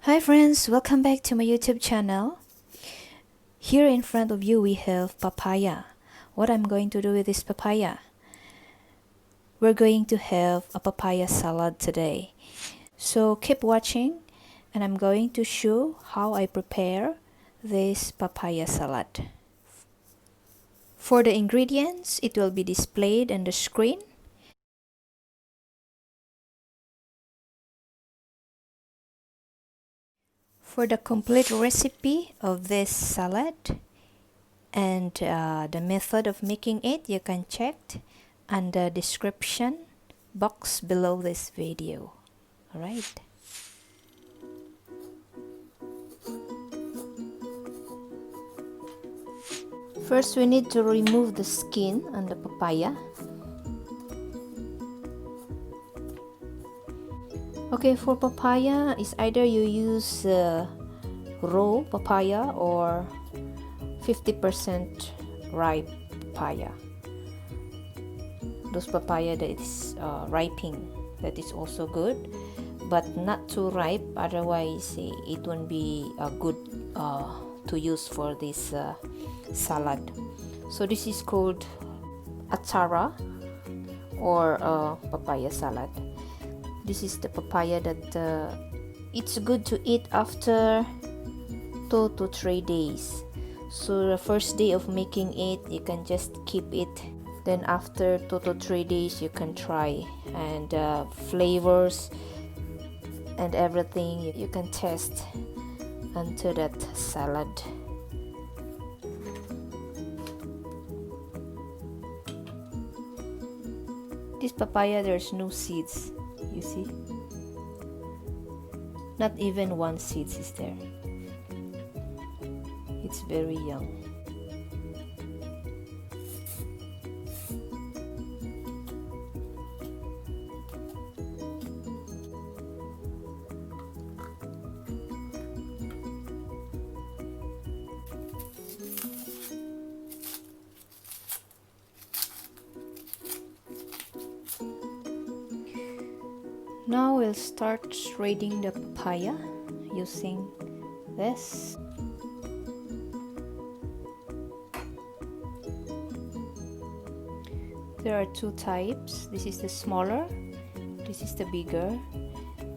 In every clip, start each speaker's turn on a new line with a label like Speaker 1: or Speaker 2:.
Speaker 1: Hi friends, welcome back to my YouTube channel. Here in front of you we have papaya. What I'm going to do with this papaya? We're going to have a papaya salad today. So keep watching and I'm going to show how I prepare this papaya salad. For the ingredients, it will be displayed on the screen. For the complete recipe of this salad and the method of making it, you can check on the description box below this video. Alright. First, we need to remove the skin on the papaya. Okay, for papaya, it's either you use raw papaya or 50% ripe papaya. Those papaya that is ripening, that is also good, but not too ripe, otherwise it won't be good to use for this salad. So this is called Atchara or papaya salad. This is the papaya that it's good to eat after 2 to 3 days. So the first day of making it, you can just keep it. Then after 2 to 3 days, you can try, and flavors and everything you can test into that salad. This papaya, there's no seeds. You see, not even one seed is there. It's very young. Now we'll start shredding the papaya using this. There are two types. This is the smaller, this is the bigger.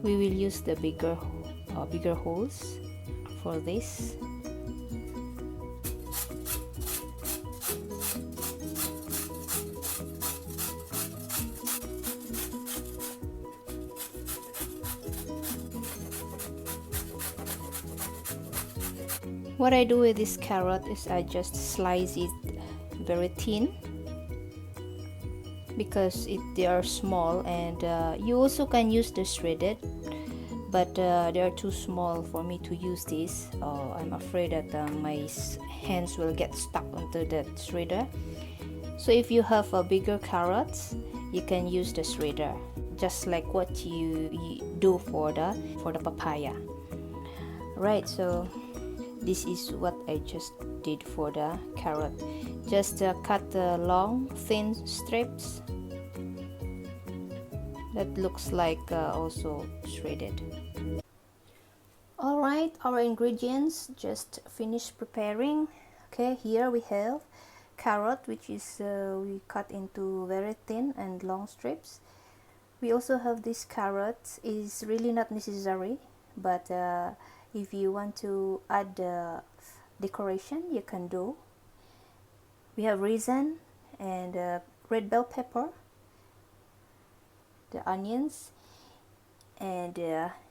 Speaker 1: We will use the bigger holes for this. What I do with this carrot is I just slice it very thin because they are small, and you also can use the shredded, but they are too small for me to use this. I'm afraid that my hands will get stuck onto that shredder. So if you have a bigger carrots, you can use the shredder, just like what you do for the papaya. Right, so this is what I just did for the carrot. Just cut the long thin strips that looks like also shredded. Alright, our ingredients just finished preparing. Okay, here we have carrot, which is we cut into very thin and long strips. We also have this carrot. Is really not necessary, but if you want to add decoration, you can do. We have raisin and red bell pepper, the onions, and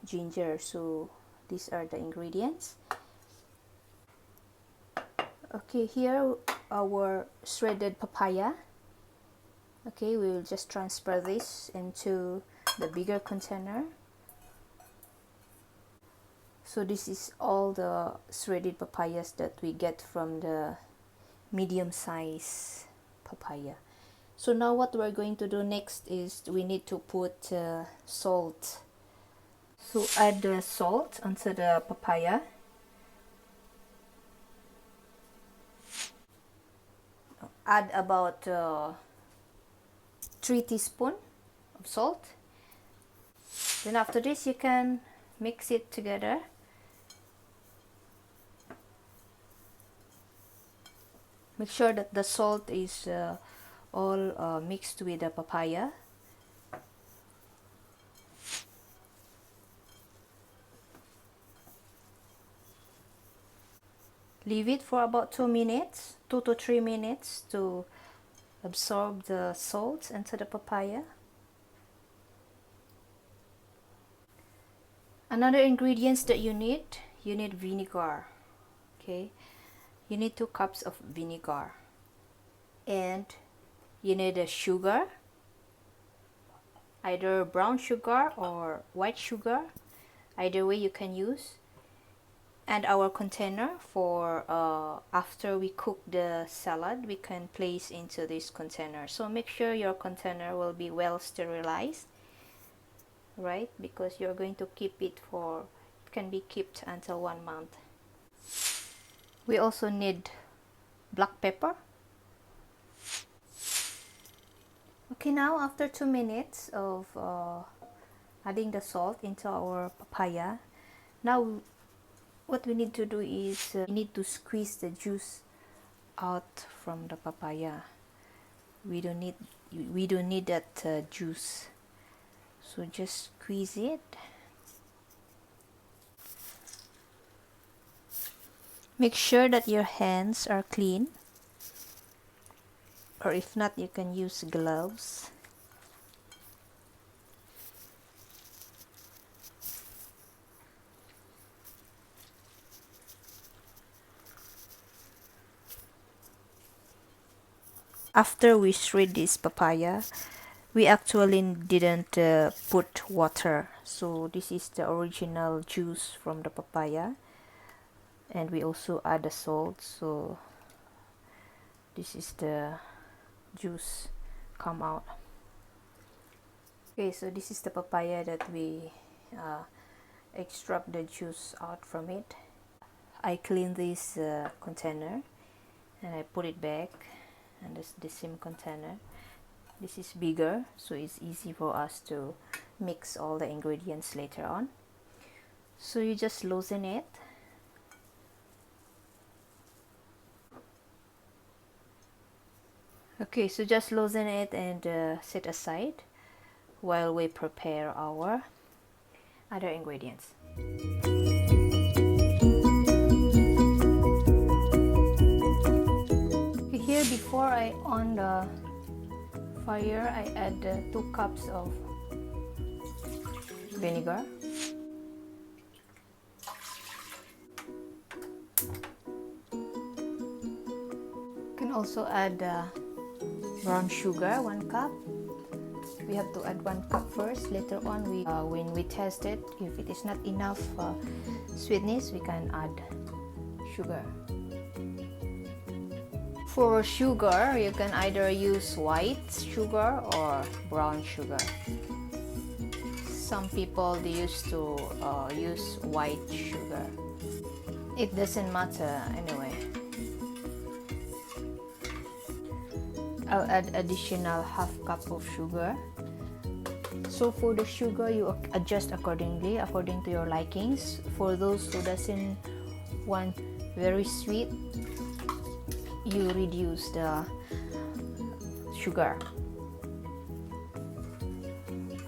Speaker 1: ginger. So these are the ingredients. Okay, here our shredded papaya. Okay, we will just transfer this into the bigger container. So this is all the shredded papayas that we get from the medium size papaya. So now what we're going to do next is we need to put salt. So add the salt onto the papaya. Add about 3 teaspoons of salt. Then after this you can mix it together Make sure that the salt is all mixed with the papaya. Leave it for about 2 minutes, 2 to 3 minutes to absorb the salt into the papaya. Another ingredients that you need vinegar. Okay, you need 2 cups of vinegar, and you need a sugar, either brown sugar or white sugar, either way you can use, and our container for after we cook the salad, we can place into this container. So make sure your container will be well sterilized, right? Because you're going to keep it for, it can be kept until 1 month. We also need black pepper. Okay, now after 2 minutes of adding the salt into our papaya, now what we need to do is we need to squeeze the juice out from the papaya. We don't need that juice, so just squeeze it. Make sure that your hands are clean, or if not, you can use gloves. After we shred this papaya, we actually didn't put water, so this is the original juice from the papaya, and we also add the salt, so this is the juice come out. Okay, so this is the papaya that we extract the juice out from it. I clean this container and I put it back, and it's the same container. This is bigger, so it's easy for us to mix all the ingredients later on. So you just loosen it. Okay, so just loosen it and set aside while we prepare our other ingredients. Here, before I on the fire, I add 2 cups of vinegar. You can also add brown sugar, 1 cup. We have to add 1 cup first. Later on, when we test it, if it is not enough sweetness, we can add sugar. For sugar, you can either use white sugar or brown sugar. Some people, they used to use white sugar. It doesn't matter anyway. I'll add additional ½ cup of sugar. So for the sugar, you adjust accordingly, according to your likings. For those who doesn't want very sweet, you reduce the sugar.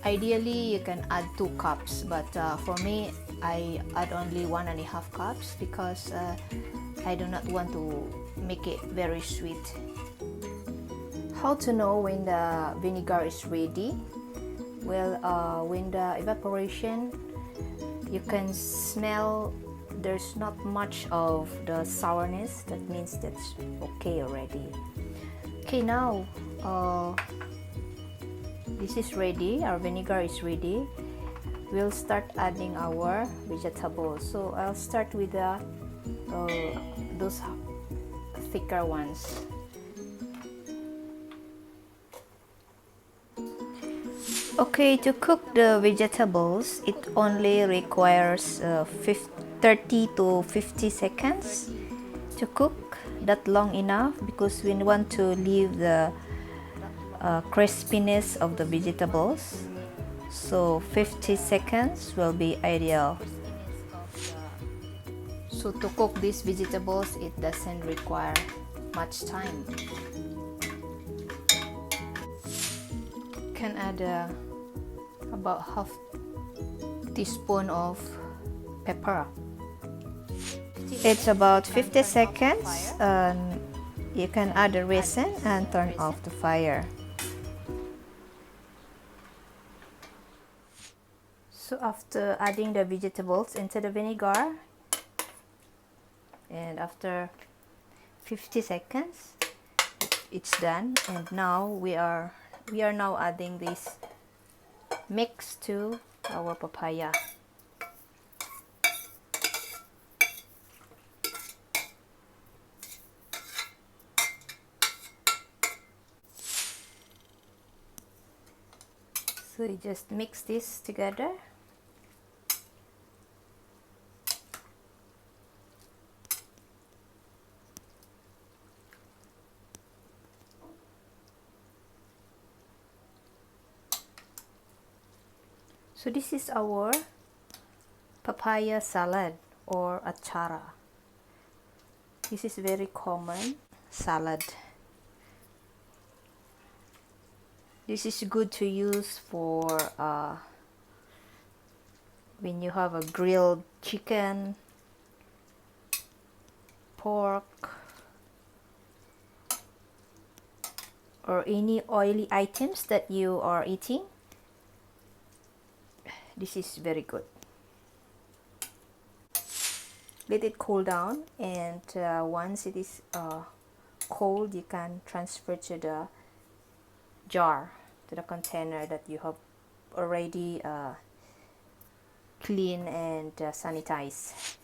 Speaker 1: Ideally, you can add 2 cups, but for me, I add only 1½ cups because I do not want to make it very sweet. How to know when the vinegar is ready? Well, when the evaporation, you can smell there's not much of the sourness. That means that's okay already. Okay, now this is ready. Our vinegar is ready. We'll start adding our vegetables. So I'll start with those thicker ones. Okay, to cook the vegetables, it only requires 30 to 50 seconds to cook. That long enough because we want to leave the crispiness of the vegetables. So 50 seconds will be ideal. So to cook these vegetables, it doesn't require much time. Can add about half teaspoon of pepper. It's about 50 seconds and you can add the raisin and turn off the fire. So after adding the vegetables into the vinegar, and after 50 seconds it's done, and now we are now adding this mix to our papaya. So you just mix this together. So this is our papaya salad or atchara. This is very common salad. This is good to use for when you have a grilled chicken, pork, or any oily items that you are eating. This is very good. Let it cool down, and once it is cold, you can transfer to the jar, to the container that you have already clean and sanitized.